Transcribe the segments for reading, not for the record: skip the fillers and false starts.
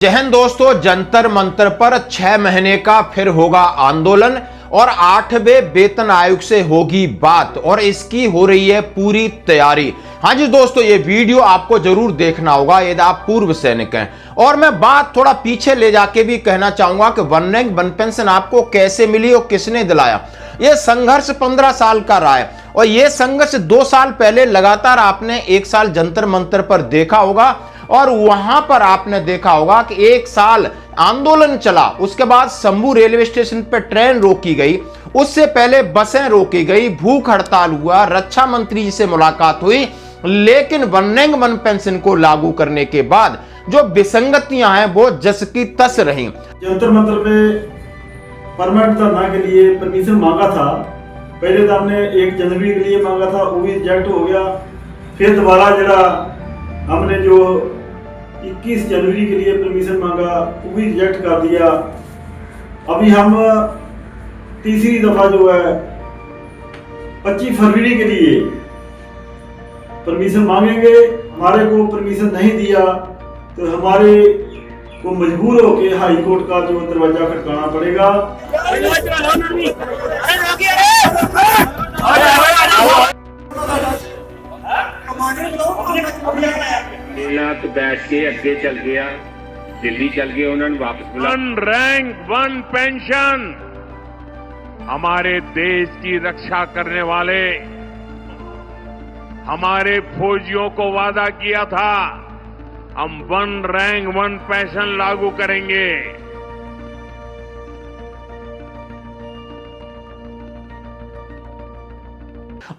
जय हिंद दोस्तों, जंतर मंतर पर 6 महीने का फिर होगा आंदोलन और 8वें वेतन आयोग से होगी बात और इसकी हो रही है पूरी तैयारी। हाँ जी दोस्तों, ये वीडियो आपको जरूर देखना होगा यदि आप पूर्व सैनिक हैं। और मैं बात थोड़ा पीछे ले जाके भी कहना चाहूंगा कि वन रैंक वन पेंशन आपको कैसे मिली और किसने दिलाया। यह संघर्ष 15 साल का रहा है और यह संघर्ष 2 साल पहले लगातार आपने 1 साल जंतर मंतर पर देखा होगा और वहां पर आपने देखा होगा कि 1 साल आंदोलन चला। उसके बाद शंभू रेलवे स्टेशन पर ट्रेन रोकी गई, उससे पहले बसें रोकी गई, भूख हड़ताल हुआ, रक्षा मंत्री जी से मुलाकात हुई, लेकिन वन रैंक वन पेंशन को लागू करने के बाद जो विसंगतियां हैं वो जस की तस रही। जंतर मंतर पे परमानेंट धरना के लिए परमिशन मांगा था। पहले तो हमने 1 जनवरी के लिए मांगा था, वो भी रिजेक्ट हो गया। फिर दोबारा जरा हमने जो 21 जनवरी के लिए परमिशन मांगा, वो भी रिजेक्ट कर दिया। अभी हम तीसरी दफा जो है 25 फरवरी के लिए परमिशन मांगेंगे। हमारे को परमिशन नहीं दिया तो हमारे को मजबूर होकर हाई कोर्ट का जो दरवाजा खटकाना पड़ेगा। तो बैठ के अगे चल गया, दिल्ली चल गया, उन्होंने वापस बुला। वन रैंक वन पेंशन हमारे देश की रक्षा करने वाले हमारे फौजियों को वादा किया था, हम वन रैंक वन पेंशन लागू करेंगे।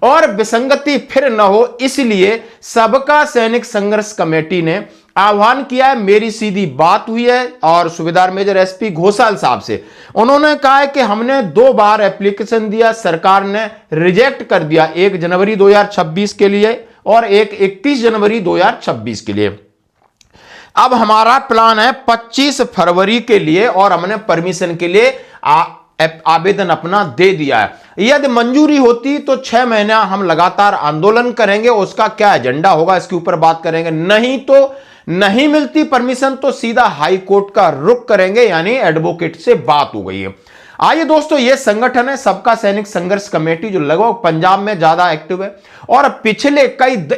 और विसंगति फिर न हो इसलिए सबका सैनिक संघर्ष कमेटी ने आह्वान किया है। मेरी सीधी बात हुई है और सूबेदार मेजर एसपी घोषाल साहब से। उन्होंने कहा है कि हमने 2 बार एप्लीकेशन दिया, सरकार ने रिजेक्ट कर दिया, 1 जनवरी 2026 के लिए और एक 21 जनवरी 2026 के लिए। अब हमारा प्लान है 25 फरवरी के लिए और हमने परमिशन के लिए आवेदन अपना दे दिया है। यदि मंजूरी होती तो 6 महीना हम लगातार आंदोलन करेंगे, उसका क्या एजेंडा होगा इसके ऊपर बात करेंगे। नहीं तो नहीं मिलती परमिशन तो सीधा हाई कोर्ट का रुख करेंगे, यानी एडवोकेट से बात हो गई है। आइए दोस्तों, यह संगठन है सबका सैनिक संघर्ष कमेटी जो लगभग पंजाब में ज्यादा एक्टिव है और पिछले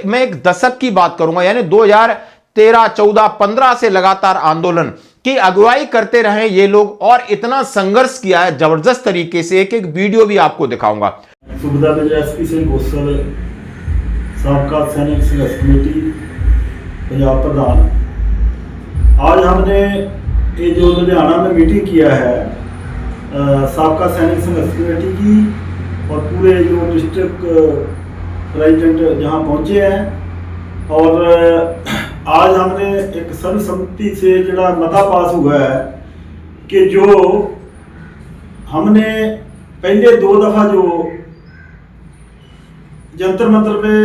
मैं एक दशक की बात करूंगा, यानी 2013, 14, 15 से लगातार आंदोलन की अगुवाई करते रहे ये लोग और इतना संघर्ष किया है जबरदस्त तरीके से। एक वीडियो भी आपको दिखाऊंगा। सूबेदार मेजर एसपी सिंह घोषाल, सबका सैनिक संघर्ष कमेटी पंजाब प्रधान। आज हमने ये जो लुधियाना में मीटिंग किया है सबका सैनिक संघर्ष कमेटी की और पूरे जो डिस्ट्रिक्ट प्रेसिडेंट जहाँ पहुँचे हैं, और आज हमने एक सर्वसम्मति से जरा मता पास हुआ है कि जो हमने पहले 2 दफा जो जंतर मंतर पे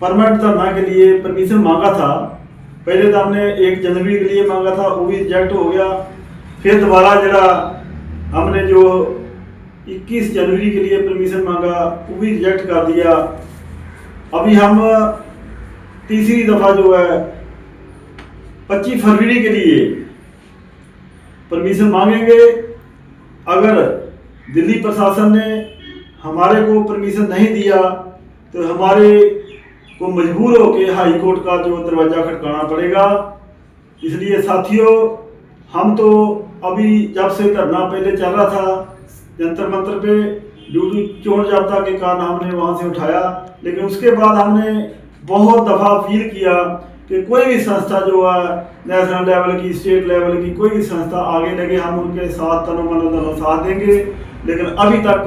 परमानेंट धरना के लिए परमिशन मांगा था। पहले तो हमने 1 जनवरी के लिए मांगा था, वो भी रिजेक्ट हो गया। फिर दोबारा जरा हमने जो 21 जनवरी के लिए परमिशन मांगा, वो भी रिजेक्ट कर दिया। अभी हम तीसरी दफा जो है 25 फरवरी के लिए परमिशन मांगेंगे। अगर दिल्ली प्रशासन ने हमारे को परमिशन नहीं दिया तो हमारे को मजबूर होकर हाई कोर्ट का जो दरवाजा खटकाना पड़ेगा। इसलिए साथियों, हम तो अभी जब से धरना पहले चल रहा था जंतर मंतर पे, ड्यूटी चोर जाब्ता के कारण हमने वहां से उठाया, लेकिन उसके बाद हमने बहुत दफ़ा फील किया कि कोई भी संस्था जो है नेशनल लेवल की, स्टेट लेवल की, कोई भी संस्था आगे लगे, हम उनके साथ तनो मनो दोनों साथ देंगे। लेकिन अभी तक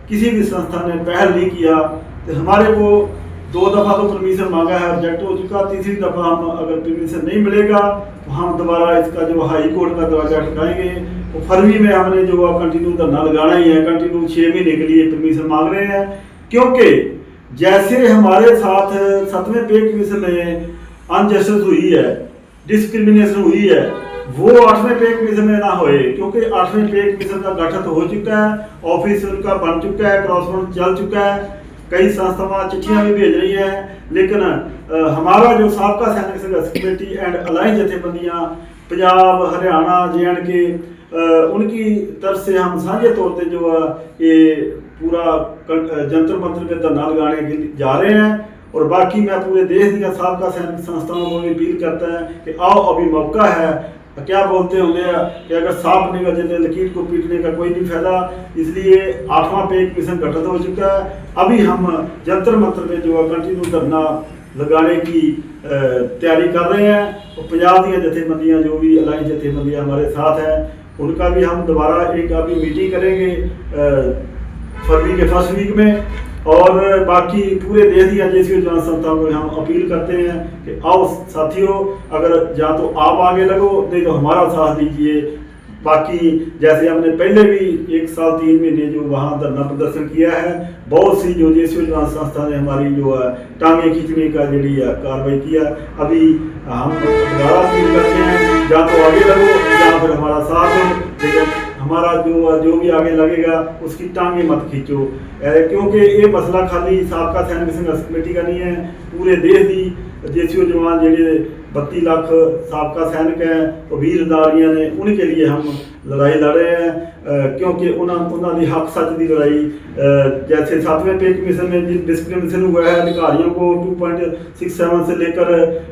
किसी भी संस्था ने पहल नहीं किया। तो हमारे को 2 दफ़ा तो परमिशन मांगा है, रिजेक्ट हो चुका। तीसरी दफ़ा हम अगर परमिशन नहीं मिलेगा तो हम दोबारा इसका जो हाई कोर्ट का दरवाजा खटकाएंगे। तो फरवरी में हमने जो कंटिन्यू धरना लगाना ही है, कंटिन्यू 6 महीने के लिए परमिशन मांग रहे हैं। क्योंकि जैसे हमारे साथ 7वें पे कमीशन में अनजस्टिस हुई है, डिस्क्रिमिनेशन हुई है, वो 8वें पे कमीशन में ना होए। क्योंकि 8वें पे कमीशन का गठन हो चुका है, ऑफिस उनका बन चुका है, क्रॉसवर्ड चल चुका है, कई संस्थाएं चिट्ठियां भी भेज रही हैं। लेकिन हमारा जो Sabka Sainik Sangharsh committee and alliance जथेबंदियां पंजाब, हरियाणा, JNK उनकी तरफ से हम साझे तौर पे जो है ये पूरा जंतर मंतर पे धरना लगाने के लिए जा रहे हैं। और बाकी मैं पूरे देश की साबका सैनिक संस्थाओं को भी अपील करता है कि आओ, अभी मौका है। क्या बोलते होंगे कि अगर सांप निकल जाए लकीर को पीटने का कोई नहीं फायदा, इसलिए 8वां पे कमीशन गठित हो चुका है। अभी हम जंतर मंतर पे जो है कंटिन्यू धरना लगाने की तैयारी कर रहे हैं। और पंजाब दी जथेबंदियाँ जो भी अलायंस जथेबंदियाँ हमारे साथ हैं, उनका भी हम दोबारा एक अभी मीटिंग करेंगे फरवरी के फर्स्ट वीक में। और बाकी पूरे देश की JCO जवान संस्थाओं को हम अपील करते हैं कि आओ साथियों, अगर या तो आप आगे लगो, नहीं तो हमारा साथ दीजिए। बाकी जैसे हमने पहले भी 1 साल 3 महीने जो वहाँ धरना प्रदर्शन किया है, बहुत सी जो JCO जवान संस्था ने हमारी जो है टांगे खींचने का जरिए कार्रवाई किया। अभी हम दोबारा अपील करते हैं, या तो आगे लगो या फिर हमारा साथ दो, लेकिन हमारा जो भी आगे लगेगा उसकी टांगे मत खींचो। क्योंकि ये मसला खाली साबका सैनिक संघर्ष कमेटी का नहीं है, पूरे देश की JCO जवान ਜਿਹੜੇ 32 लाख साबका सैनिक हैं और वीरदारियां ने, उनके लिए हम लड़ाई लड़ रहे हैं। क्योंकि उन्होंने हक सच की लड़ाई, जैसे 7वें पे कमीशन में डिस्क्रिमिनेशन हुआ है अधिकारियों को 2.67 से लेकर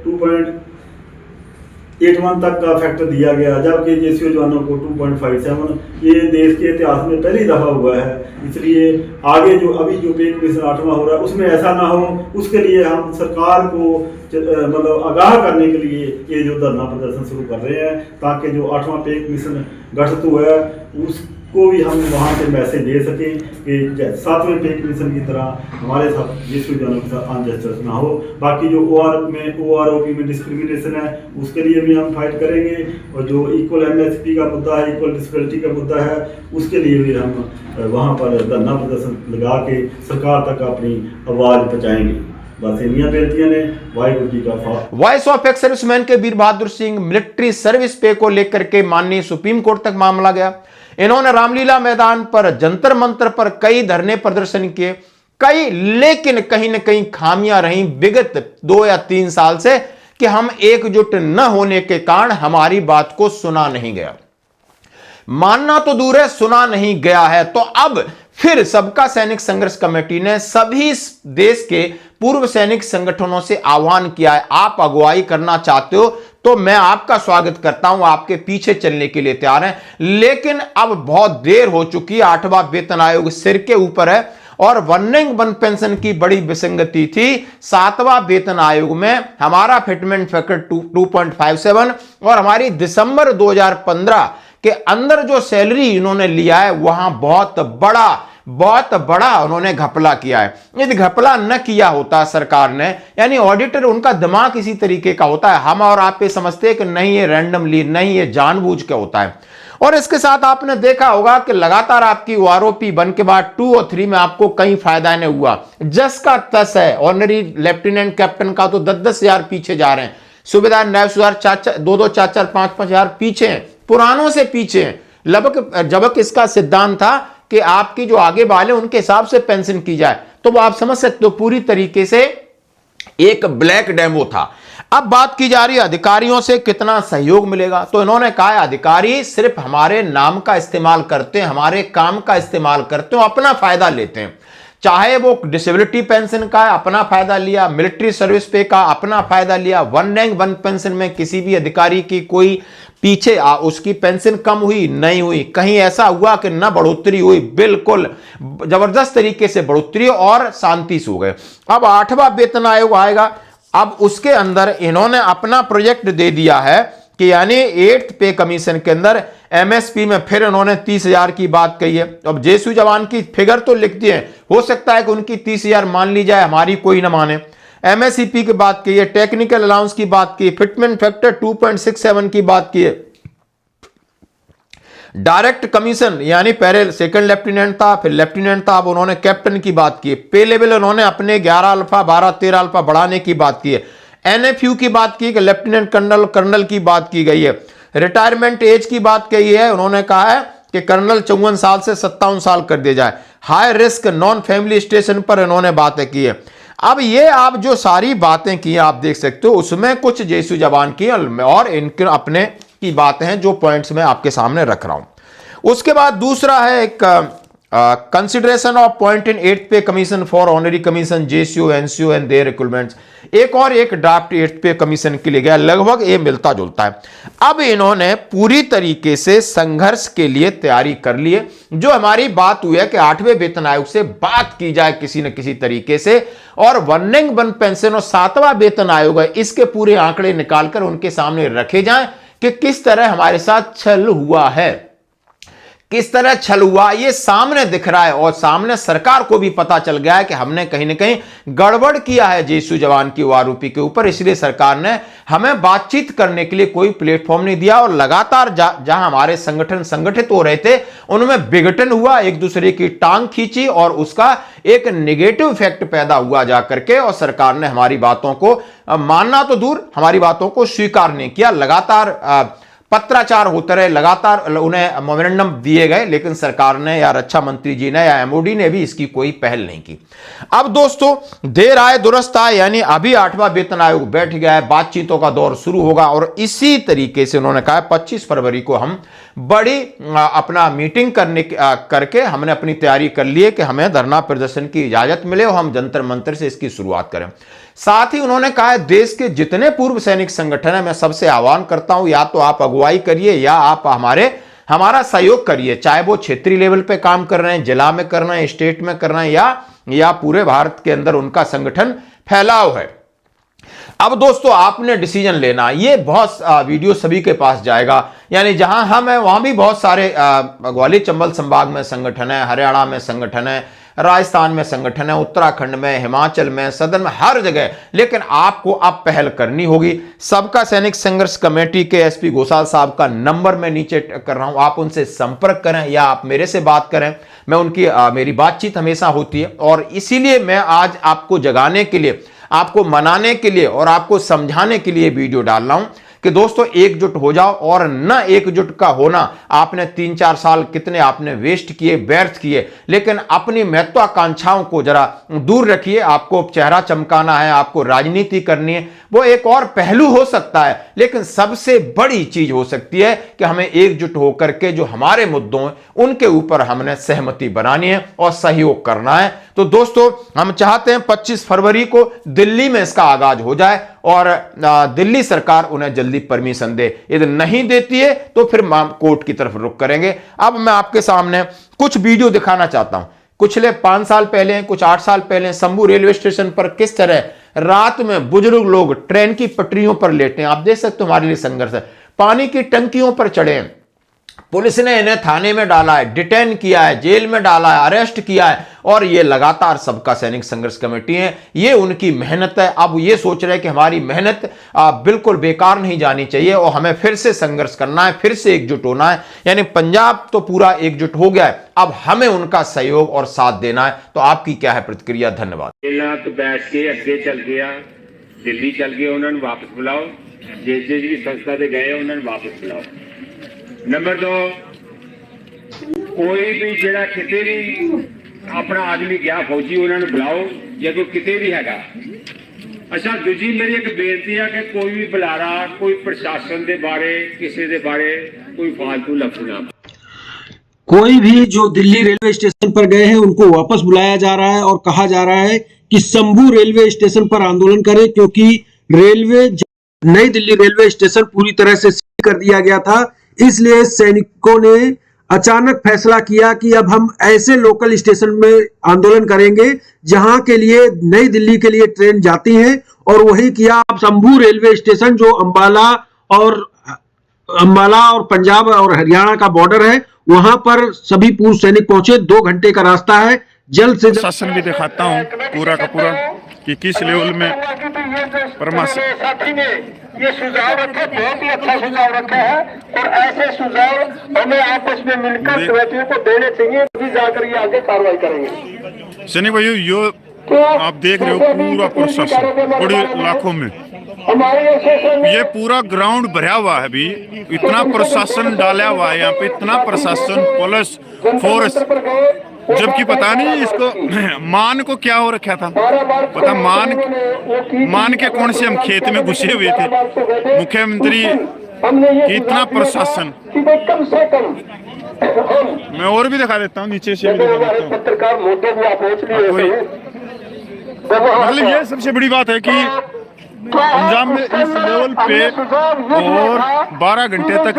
2.81 तक का फैक्टर दिया गया, जबकि JCO जवानों को 2.57। ये देश के इतिहास में पहली दफ़ा हुआ है। इसलिए आगे जो अभी जो पे कमीशन 8वां हो रहा है उसमें ऐसा ना हो, उसके लिए हम सरकार को मतलब आगाह करने के लिए ये जो धरना प्रदर्शन शुरू कर रहे हैं, ताकि जो 8वां पे कमीशन गठित हुआ है उसको भी हम वहाँ से मैसेज दे सकें कि 7वें पे कमीशन की तरह हमारे साथ JCO जवानों के साथ अनजस्टिस ना हो। बाकी जो OROP में डिस्क्रिमिनेशन है उसके लिए भी हम फाइट करेंगे, और जो इक्वल MSP का मुद्दा है, इक्वल डिसेबिलिटी का मुद्दा है, उसके लिए भी हम वहाँ पर धरना प्रदर्शन लगा के सरकार तक अपनी आवाज़ पहुँचाएंगे। बस इन्हीं बेनतियां ने। वाहिगुरू जी का Khalsa. Voice of ex serviceman के वीर बहादुर सिंह मिलिट्री सर्विस पे को लेकर के माननीय सुप्रीम कोर्ट तक मामला गया। इन्होंने रामलीला मैदान पर, जंतर मंतर पर कई धरने प्रदर्शन किए, लेकिन कहीं ना कहीं खामियां रही विगत 2 या 3 साल से कि हम एकजुट न होने के कारण हमारी बात को सुना नहीं गया। मानना तो दूर है, सुना नहीं गया है। तो अब फिर सबका सैनिक संघर्ष कमेटी ने सभी देश के पूर्व सैनिक संगठनों से आह्वान किया है, आप अगुवाई करना चाहते हो तो मैं आपका स्वागत करता हूं, आपके पीछे चलने के लिए तैयार हैं। लेकिन अब बहुत देर हो चुकी है, 8वां वेतन आयोग सिर के ऊपर है और 1 रैंक 1 पेंशन की बड़ी विसंगति थी। 7वां वेतन आयोग में हमारा फिटमेंट फैक्टर 2.57 और हमारी दिसंबर 2015 के अंदर जो सैलरी इन्होंने लिया है वहां बहुत बड़ा उन्होंने घपला किया है। यदि घपला न किया होता सरकार ने, यानी ऑडिटर उनका दिमाग इसी तरीके का होता है, हम और आप ये समझते हैं कि नहीं ये रैंडमली, नहीं ये जानबूझ के होता है। और इसके साथ आपने देखा होगा कि लगातार आपकी OROP 1 के बाद 2 और 3 में आपको कहीं फायदा नहीं हुआ। जस का तस है, ऑनरी लेफ्टिनेंट कैप्टन का तो 10-10 हजार पीछे जा रहे हैं, सूबेदार, नायब सूबेदार 2-2, 4-4, 5-5 हजार पीछे हैं, पुरानों से पीछे हैं। जबकि इसका सिद्धांत था कि आपकी जो आगे वाले उनके हिसाब से पेंशन की जाए, तो वो आप समझ सकते हो पूरी तरीके से एक ब्लैक डेमो था। अब बात की जा रही है अधिकारियों से कितना सहयोग मिलेगा, तो इन्होंने कहा है अधिकारी सिर्फ हमारे नाम का इस्तेमाल करते हैं, हमारे काम का इस्तेमाल करते हैं, अपना फायदा लेते हैं। चाहे वो डिसेबिलिटी पेंशन का अपना फायदा लिया, मिलिट्री सर्विस पे का अपना फायदा लिया, 1 रैंक 1 पेंशन में किसी भी अधिकारी की कोई पीछे उसकी पेंशन कम हुई नहीं हुई, कहीं ऐसा हुआ कि न बढ़ोतरी हुई, बिल्कुल जबरदस्त तरीके से बढ़ोतरी और शांति से हो गए। अब 8वां वेतन आयोग आएगा, अब उसके अंदर इन्होंने अपना प्रोजेक्ट दे दिया है कि यानी 8th पे कमीशन के अंदर MSP में फिर उन्होंने 30,000 की बात कही है। अब JCO जवान की फिगर तो लिख दिए, हो सकता है कि उनकी 30,000 मान ली जाए, हमारी कोई ना माने। MSCP की बात की है, टेक्निकल अलाउंस की बात की, फिटमेंट फैक्टर 2.67 की बात की है, डायरेक्ट कमीशन यानी पहले सेकंड लेफ्टिनेंट था, फिर लेफ्टिनेंट था, अब उन्होंने कैप्टन की बात की है। पे लेवल उन्होंने अपने 11 अल्फा 12 13 अल्फा बढ़ाने की बात की है। NFU की बात की, लेफ्टिनेंट कर्नल की बात की गई है। रिटायरमेंट एज की बात कही है, उन्होंने कहा है कि कर्नल 54 साल से 57 साल कर दिया जाए। High risk non family station पर इन्होंने बातें की है। अब ये आप जो सारी बातें की आप देख सकते हो, उसमें कुछ JCO जवान की और इनके अपने की बातें हैं, जो पॉइंट्स मैं आपके सामने रख रहा हूं। उसके बाद दूसरा है एक consideration of point in 8th pay commission for honorary commission JCO NCO and their recruitments. एक ड्राफ्ट 8th पे कमीशन के लिए गया, लगभग ये मिलता जुलता है। अब इन्होंने पूरी तरीके से संघर्ष के लिए तैयारी कर ली है। जो हमारी बात हुई है कि 8वें वेतन आयोग से बात की जाए किसी न किसी तरीके से, और 1 रैंक 1 पेंशन और 7वां वेतन आयोग है, इसके पूरे आंकड़े निकालकर उनके सामने रखे जाएं कि किस तरह हमारे साथ छल हुआ है, किस तरह छल हुआ, ये सामने दिख रहा है। और सामने सरकार को भी पता चल गया है कि हमने कहीं ना कहीं गड़बड़ किया है जेएसयू जवान की आरोपी के ऊपर, इसलिए सरकार ने हमें बातचीत करने के लिए कोई प्लेटफॉर्म नहीं दिया। और लगातार जहां हमारे संगठन संगठित हो रहे थे उनमें विघटन हुआ, एक दूसरे की टांग खींची और उसका एक नेगेटिव इफेक्ट पैदा हुआ जा करके। और सरकार ने हमारी बातों को मानना तो दूर, हमारी बातों को स्वीकार नहीं किया। लगातार पत्राचार होते रहे, लगातार उन्हें मेमोरेंडम दिए गए, लेकिन सरकार ने या रक्षा मंत्री जी ने या एमओडी ने भी इसकी कोई पहल नहीं की। अब दोस्तों देर आए दुरुस्त आए, यानी अभी 8वां वेतन आयोग बैठ गया है, बातचीतों का दौर शुरू होगा। और इसी तरीके से उन्होंने कहा 25 फरवरी को हम बड़ी अपना मीटिंग करके हमने अपनी तैयारी कर ली है कि हमें धरना प्रदर्शन की इजाजत मिले और हम जंतर मंतर से इसकी शुरुआत करें। साथ ही उन्होंने कहा है देश के जितने पूर्व सैनिक संगठन है, मैं सबसे आह्वान करता हूं, या तो आप अगुवाई करिए या आप हमारा सहयोग करिए, चाहे वो क्षेत्रीय लेवल पे काम कर रहे हैं, जिला में कर रहे हैं, स्टेट में कर रहे हैं, या पूरे भारत के अंदर उनका संगठन फैलाव है। अब दोस्तों आपने डिसीजन लेना, ये बहुत वीडियो सभी के पास जाएगा, यानी जहां हम हैं वहां भी बहुत सारे ग्वालियर चंबल संभाग में संगठन है, हरियाणा में संगठन है, राजस्थान में संगठन है, उत्तराखंड में, हिमाचल में, सदन में, हर जगह। लेकिन आपको अब पहल करनी होगी। सबका सैनिक संघर्ष कमेटी के एसपी घोषाल साहब का नंबर मैं नीचे कर रहा हूं, आप उनसे संपर्क करें या आप मेरे से बात करें, मैं उनकी मेरी बातचीत हमेशा होती है। और इसीलिए मैं आज आपको जगाने के लिए, आपको मनाने के लिए और आपको समझाने के लिए वीडियो डाल रहा हूं कि दोस्तों एकजुट हो जाओ। और न एकजुट का होना, आपने 3-4 साल कितने आपने वेस्ट किए, व्यर्थ किए, लेकिन अपनी महत्वाकांक्षाओं को जरा दूर रखिए। आपको चेहरा चमकाना है, आपको राजनीति करनी है, वो एक और पहलू हो सकता है, लेकिन सबसे बड़ी चीज हो सकती है कि हमें एकजुट होकर के जो हमारे मुद्दों हैं उनके ऊपर हमने सहमति बनानी है और सहयोग करना है। तो दोस्तों हम चाहते हैं 25 फरवरी को दिल्ली में इसका आगाज हो जाए और दिल्ली सरकार उन्हें जल्दी परमिशन दे। यदि नहीं देती है तो फिर हम कोर्ट की तरफ रुख करेंगे। अब मैं आपके सामने कुछ वीडियो दिखाना चाहता हूं। पिछले 5 साल पहले, कुछ 8 साल पहले शंभू रेलवे स्टेशन पर किस तरह रात में बुजुर्ग लोग ट्रेन की पटरियों पर लेटे हैं। आप देख सकते हो हमारे लिए संघर्ष है। पानी की टंकियों पर चढ़े हैं, पुलिस ने इन्हें थाने में डाला है, डिटेन किया है, जेल में डाला है, अरेस्ट किया है। और ये लगातार सबका सैनिक संघर्ष कमेटी है, ये उनकी मेहनत है। अब ये सोच रहे हैं कि हमारी मेहनत बिल्कुल बेकार नहीं जानी चाहिए और हमें फिर से संघर्ष करना है, फिर से एकजुट होना है। यानी पंजाब तो पूरा एकजुट हो गया है, अब हमें उनका सहयोग और साथ देना है। तो आपकी क्या है प्रतिक्रिया? धन्यवाद। तो बैठ के अगे चल गया, दिल्ली चल गए, उन्होंने वापस बुलाओ, जिस भी संस्था से गए उन्होंने वापस बुलाओ। नंबर 2, कोई भी जरा किते भी अपना आदमी गया फौजी उन्होंने बुलाओ, जो कोई किते भी हैगा। अच्छा दूजी मेरी एक बेनती है कि कोई भी बुलारा, कोई प्रशासन के बारे, किसी के बारे कोई फालतू लफ्ज ना, कोई भी जो दिल्ली रेलवे स्टेशन पर गए हैं उनको वापस बुलाया जा रहा है और कहा जा रहा है कि शंभू रेलवे स्टेशन पर आंदोलन करें, क्योंकि नई दिल्ली रेलवे स्टेशन पूरी तरह से सील कर दिया गया था। इसलिए सैनिकों ने अचानक फैसला किया कि अब हम ऐसे लोकल स्टेशन में आंदोलन करेंगे जहां के लिए नई दिल्ली के लिए ट्रेन जाती है, और वही किया। अब शंभू रेलवे स्टेशन जो अंबाला और पंजाब और हरियाणा का बॉर्डर है, वहां पर सभी पूर्व सैनिक पहुंचे। 2 घंटे का रास्ता है। जल्द से जल्द शासन भी दिखाता हूं पूरा का पूरा कि किस लेवल में साथी ने ये सुझाव रखा, बहुत ही अच्छा सुझाव रखा है, और ऐसे सुझाव हमें आपस में मिलकर कमेटियों को देने चाहिए, तभी जाकर ये आगे कार्रवाई करेंगे। सैनिक भाइयों, यो आप देख रहे हो पूरा प्रशासन बड़े लाखों में, ये पूरा ग्राउंड भरा हुआ है। अभी इतना प्रशासन डाला हुआ है यहाँ पे, इतना प्रशासन, पुलिस फोर्स, जबकि पता नहीं इसको मान को क्या हो रखा था। पता मान के कौन से हम खेत में घुसे हुए थे। मुख्यमंत्री हमने ये इतना प्रशासन कि भाई कम से कम हम मैं और भी दिखा देता हूँ, नीचे से भी जैसे दिखा हमारे देता हूँ। पत्रकार मोटे भी आप पहुंच लिए कोई- थे तो वहाँ मतलब ये सबसे बड़ी बात है कि पंजाब में इस लेवल पे और 12 घंटे तक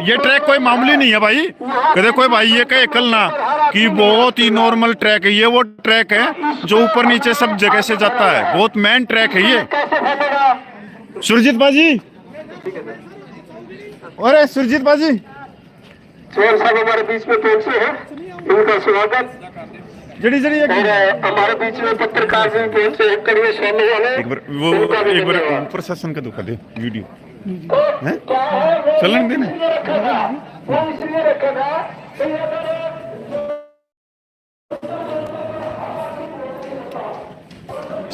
ये ट्रैक कोई मामूली नहीं है भाई। कहते कोई भाई ये कहे कल ना कि बहुत ही नॉर्मल ट्रैक है, ये वो ट्रैक है जो ऊपर नीचे सब जगह से जाता है, बहुत मेन ट्रैक है ये। सुरजीत बाजी, अरे सुरजीत बाजी, चौहान साहब हमारे बीच में पहुंचे हैं, इनका स्वागत। जड़ी जड़ी और हमारे बीच में पत्रकार भी पहुंचे हैं, कड़वे सुनने वाले। एक बार वो उनका भी एक बार धन्यवाद। प्रशासन का दिखा दे वीडियो तो क्या है, वो चलन देना। इसलिए रखा था, वो इसलिए रखा था कि अगर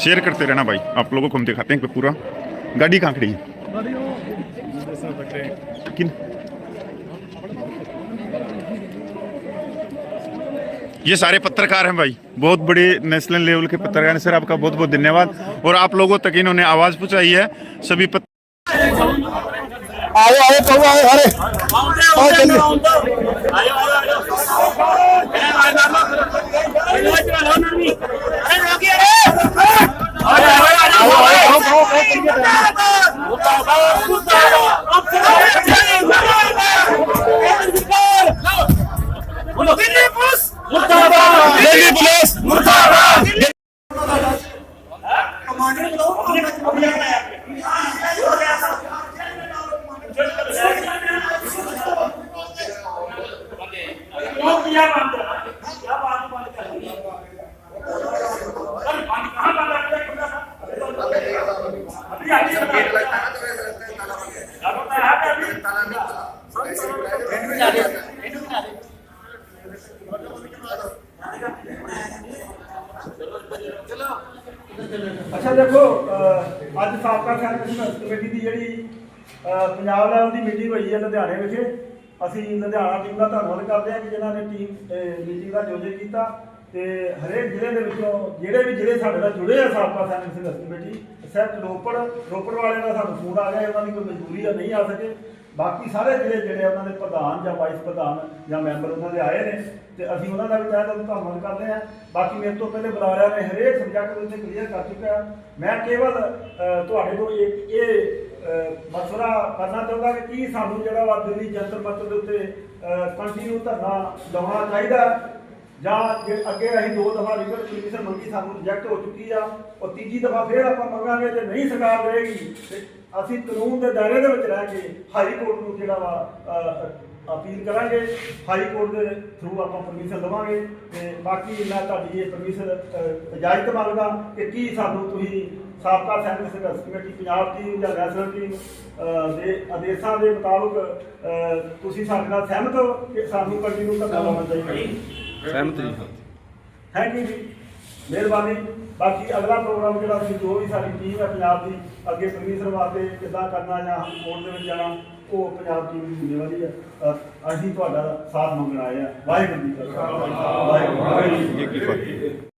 शेयर करते रहना भाई, आप लोगों को हम दिखाते हैं कि पूरा गाड़ी कहाँ खड़ी है। किन ये सारे पत्रकार हैं भाई, बहुत बड़े नेशनल लेवल के पत्रकार हैं। सर आपका बहुत बहुत धन्यवाद, और आप लोगों तक इन्होंने आवाज पहुंचाई है सभी ਅੱਛਾ ਦੇਖੋ ਅੱਜ ਸਾਬਕਾ ਸੈਨਿਕ ਕਮੇਟੀ ਦੀ ਜਿਹੜੀ ਪੰਜਾਬ ਲੈਵਲ ਦੀ ਮੀਟਿੰਗ ਹੋਈ ਹੈ ਲੁਧਿਆਣੇ ਵਿਖੇ। ਅਸੀਂ ਲੁਧਿਆਣਾ ਟੀਮ ਦਾ ਧੰਨਵਾਦ ਕਰਦੇ ਹਾਂ ਕਿ ਜਿਨ੍ਹਾਂ ਨੇ ਮੀਟਿੰਗ ਦਾ ਆਯੋਜਨ ਕੀਤਾ ਤੇ ਹਰੇਕ ਜ਼ਿਲ੍ਹੇ ਦੇ ਵਿੱਚੋਂ ਜਿਹੜੇ ਵੀ ਜ਼ਿਲ੍ਹੇ ਸਾਡੇ ਨਾਲ ਜੁੜੇ ਆ ਸਾਬਕਾ ਸੈਨਿਕ ਸੰਘਰਸ਼ ਕਮੇਟੀ, ਐਕਸੈਪਟ ਰੋਪੜ ਵਾਲਿਆਂ ਦਾ ਸਾਨੂੰ ਫੋਨ ਆ ਗਿਆ, ਉਹਨਾਂ ਦੀ ਕੋਈ ਮਜਬੂਰੀ ਆ ਨਹੀਂ ਆ ਸਕੇ। ਬਾਕੀ ਸਾਰੇ ਜ਼ਿਲ੍ਹੇ ਜਿਹੜੇ ਉਹਨਾਂ ਦੇ ਪ੍ਰਧਾਨ ਜਾਂ ਵਾਈਸ ਪ੍ਰਧਾਨ ਜਾਂ ਮੈਂਬਰ ਉਹਨਾਂ ਦੇ ਆਏ ਨੇ ਤੇ ਅਸੀਂ ਉਹਨਾਂ ਦਾ ਵੀ ਤਹਿ ਦਿਲੋਂ ਧੰਨਵਾਦ ਕਰਦੇ ਹਾਂ। ਬਾਕੀ ਮੇਰੇ ਤੋਂ ਪਹਿਲੇ ਬੁਲਾਰਿਆਂ ਨੇ ਹਰੇਕ ਸਬਜੈਕਟ ਉੱਤੇ ਕਲੀਅਰ ਕਰ ਚੁੱਕਿਆ। ਮੈਂ ਕੇਵਲ ਤੁਹਾਡੇ ਤੋਂ ਇਹ ਮਸਲਾ ਕਰਨਾ ਚਾਹੁੰਦਾ ਕਿ ਕੀ ਸਾਨੂੰ ਜਿਹੜਾ ਵਾ ਦਿੱਲੀ ਜੰਤਰ ਮੰਤਰ ਦੇ ਉੱਤੇ ਕੰਟੀਨਿਊ ਧਰਨਾ ਲਾਉਣਾ ਚਾਹੀਦਾ ਜਾਂ ਜੇ ਅੱਗੇ ਅਸੀਂ 2 ਦਫਾ ਲੀਗਲ ਪਰਮਿਸ਼ਨ ਮੰਗੀ, ਸਾਨੂੰ ਰਿਜੈਕਟ ਹੋ ਚੁੱਕੀ ਆ, ਉਹ ਤੀਜੀ ਦਫਾ ਫਿਰ ਆਪਾਂ ਮੰਗਾਂਗੇ। ਜੇ ਨਹੀਂ ਸਰਕਾਰ ਦੇਵੇਗੀ ਤੇ ਅਸੀਂ ਕਾਨੂੰਨ ਦੇ ਦਾਇਰੇ ਦੇ ਵਿੱਚ ਰਹਿ ਕੇ ਹਾਈ ਕੋਰਟ ਨੂੰ ਜਿਹੜਾ ਵਾ ਅਪੀਲ ਕਰਾਂਗੇ। ਹਾਈ ਕੋਰਟ ਦੇ ਥਰੂ ਆਪਾਂ ਪਰਮਿਸ਼ਨ ਲਵਾਂਗੇ ਤੇ ਬਾਕੀ ਮੈਂ ਤੁਹਾਡੀ ਇਹ ਪਰਮਿਸ਼ਨ ਇਜਾਜ਼ਤ ਮੰਗਦਾ ਕਿ ਕੀ ਸਾਨੂੰ ਤੁਸੀਂ ਸਾਬਕਾ ਸੈਨਿਕ ਸੰਘਰਸ਼ ਕਮੇਟੀ ਪੰਜਾਬ ਟੀਮ ਜਾਂ ਨੈਸ਼ਨਲ ਟੀਮ ਦੇ ਆਦੇਸ਼ਾਂ ਦੇ ਮੁਤਾਬਕ ਤੁਸੀਂ ਸਾਡੇ ਨਾਲ ਸਹਿਮਤ ਹੋ ਕਿ ਸਾਨੂੰ ਕੰਟੀਨਿਊ ਧਰਨਾ ਲਾਉਣਾ ਚਾਹੀਦਾ? ਸਹਿਮਤ ਜੀ। ਥੈਂਕ ਯੂ ਜੀ, ਮਿਹਰਬਾਨੀ। ਬਾਕੀ ਅਗਲਾ ਪ੍ਰੋਗਰਾਮ ਜਿਹੜਾ ਸੀ, ਜੋ ਵੀ ਸਾਡੀ ਟੀਮ ਹੈ ਪੰਜਾਬ ਦੀ ਅੱਗੇ ਪਰਮਿਸ਼ਨ ਵਾਸਤੇ ਕਿੱਦਾਂ ਕਰਨਾ ਜਾਂ ਕੋਰਟ ਦੇ ਵਿੱਚ ਜਾਣਾ, ਉਹ ਪੰਜਾਬ ਟੀਮ ਦੀ ਜ਼ਿੰਮੇਵਾਰੀ ਹੈ। ਅਸੀਂ ਤੁਹਾਡਾ ਸਾਥ ਮੰਗਣ ਆਏ ਹਾਂ। ਵਾਹਿਗੁਰੂ ਜੀ ਕਾ ਖਾਲਸਾ, ਵਾਹਿਗੁਰੂ ਜੀ ਕੀ ਫਤਿਹ।